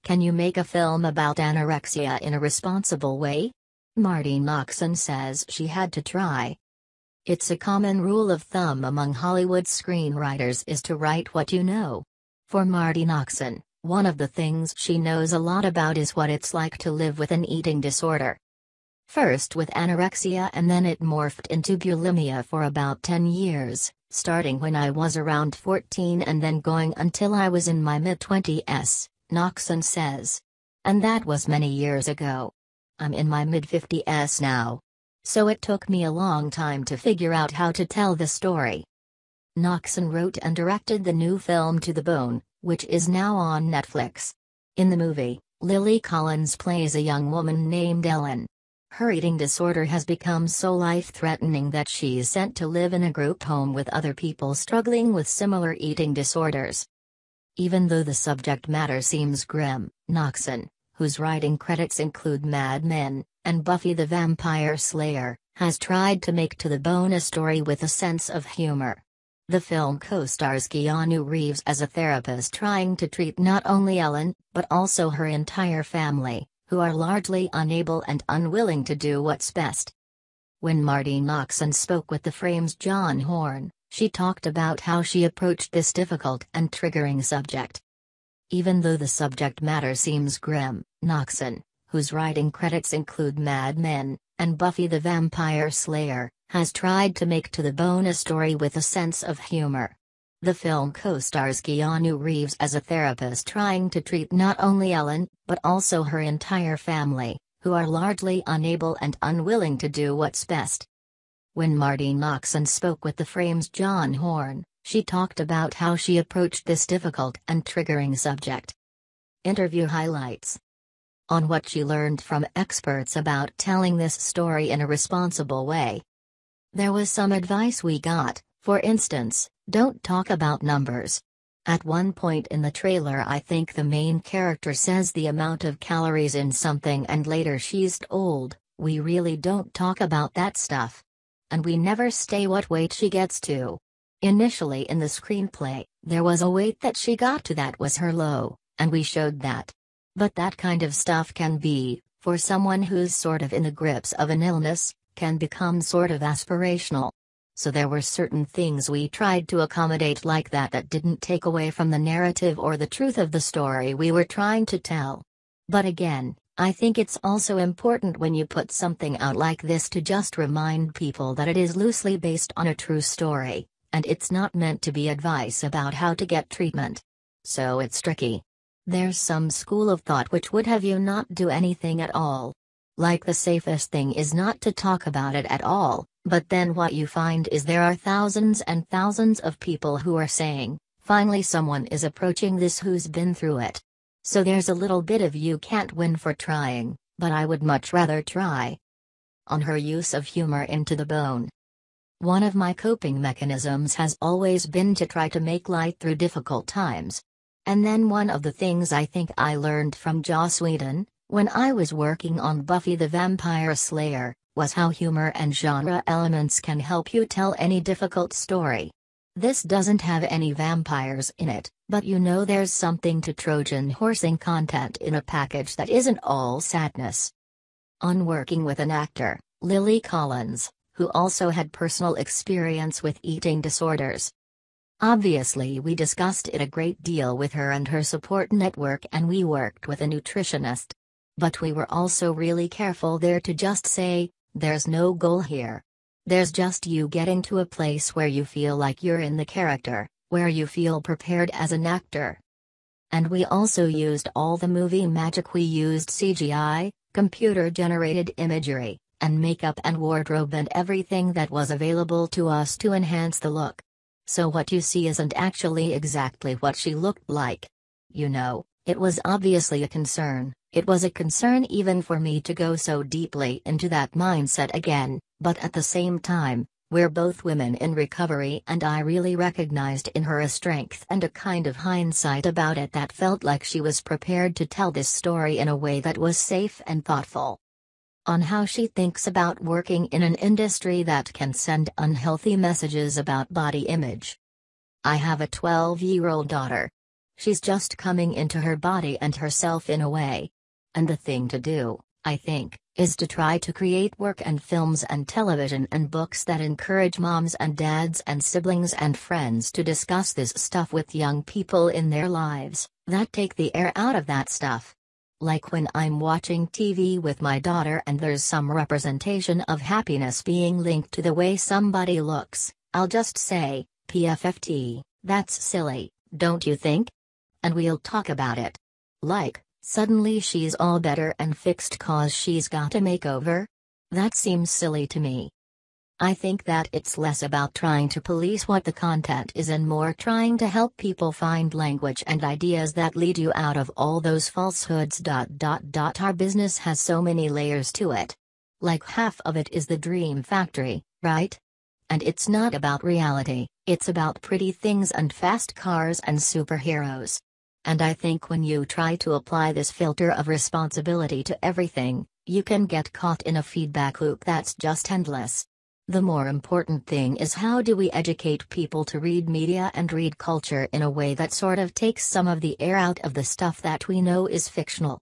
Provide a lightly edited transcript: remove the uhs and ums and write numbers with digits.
Can you make a film about anorexia in a responsible way? Marti Noxon says she had to try. It's a common rule of thumb among Hollywood screenwriters is to write what you know. For Marti Noxon, one of the things she knows a lot about is what it's like to live with an eating disorder. First with anorexia and then it morphed into bulimia for about 10 years, starting when I was around 14 and then going until I was in my mid-20s, Noxon says. And that was many years ago. I'm in my mid-50s now. So it took me a long time to figure out how to tell the story. Noxon wrote and directed the new film To the Bone, which is now on Netflix. In the movie, Lily Collins plays a young woman named Ellen. Her eating disorder has become so life-threatening that she's sent to live in a group home with other people struggling with similar eating disorders. Even though the subject matter seems grim, Noxon, whose writing credits include Mad Men and Buffy the Vampire Slayer, has tried to make To the Bone a story with a sense of humor. The film co-stars Keanu Reeves as a therapist trying to treat not only Ellen, but also her entire family, who are largely unable and unwilling to do what's best. When Marti Noxon spoke with the Frame's John Horn, she talked about how she approached this difficult and triggering subject. Even though the subject matter seems grim, Noxon, whose writing credits include Mad Men and Buffy the Vampire Slayer, has tried to make To the Bone a story with a sense of humor. The film co-stars Keanu Reeves as a therapist trying to treat not only Ellen, but also her entire family, who are largely unable and unwilling to do what's best. When Marti Noxon spoke with the Frame's John Horn, she talked about how she approached this difficult and triggering subject. Interview highlights. On what she learned from experts about telling this story in a responsible way. There was some advice we got, for instance, don't talk about numbers. At one point in the trailer I think the main character says the amount of calories in something and later she's told, we really don't talk about that stuff. And we never say what weight she gets to. Initially in the screenplay, there was a weight that she got to that was her low, and we showed that. But that kind of stuff can be, for someone who's sort of in the grips of an illness, can become sort of aspirational. So there were certain things we tried to accommodate like that didn't take away from the narrative or the truth of the story we were trying to tell. But again, I think it's also important when you put something out like this to just remind people that it is loosely based on a true story, and it's not meant to be advice about how to get treatment. So it's tricky. There's some school of thought which would have you not do anything at all. Like the safest thing is not to talk about it at all, but then what you find is there are thousands and thousands of people who are saying, finally someone is approaching this who's been through it. So there's a little bit of you can't win for trying, but I would much rather try. On her use of humor in To the Bone. One of my coping mechanisms has always been to try to make light through difficult times. And then one of the things I think I learned from Joss Whedon, when I was working on Buffy the Vampire Slayer, was how humor and genre elements can help you tell any difficult story. This doesn't have any vampires in it, but you know there's something to Trojan horsing content in a package that isn't all sadness. On working with an actor, Lily Collins, who also had personal experience with eating disorders. Obviously we discussed it a great deal with her and her support network and we worked with a nutritionist. But we were also really careful there to just say, there's no goal here. There's just you getting to a place where you feel like you're in the character, where you feel prepared as an actor. And we also used all the movie magic. We used CGI, computer-generated imagery, and makeup and wardrobe and everything that was available to us to enhance the look. So what you see isn't actually exactly what she looked like. You know, it was obviously a concern. It was a concern even for me to go so deeply into that mindset again, but at the same time, we're both women in recovery and I really recognized in her a strength and a kind of hindsight about it that felt like she was prepared to tell this story in a way that was safe and thoughtful. on how she thinks about working in an industry that can send unhealthy messages about body image. I have a 12-year-old daughter. She's just coming into her body and herself in a way. And the thing to do, I think, is to try to create work and films and television and books that encourage moms and dads and siblings and friends to discuss this stuff with young people in their lives, that take the air out of that stuff. Like when I'm watching TV with my daughter and there's some representation of happiness being linked to the way somebody looks, I'll just say, PFFT, that's silly, don't you think? And we'll talk about it. Like, suddenly she's all better and fixed cause she's got a makeover? That seems silly to me. I think that it's less about trying to police what the content is and more trying to help people find language and ideas that lead you out of all those falsehoods. Our business has so many layers to it. Like half of it is the dream factory, right? And it's not about reality, it's about pretty things and fast cars and superheroes. And I think when you try to apply this filter of responsibility to everything, you can get caught in a feedback loop that's just endless. The more important thing is how do we educate people to read media and read culture in a way that sort of takes some of the air out of the stuff that we know is fictional.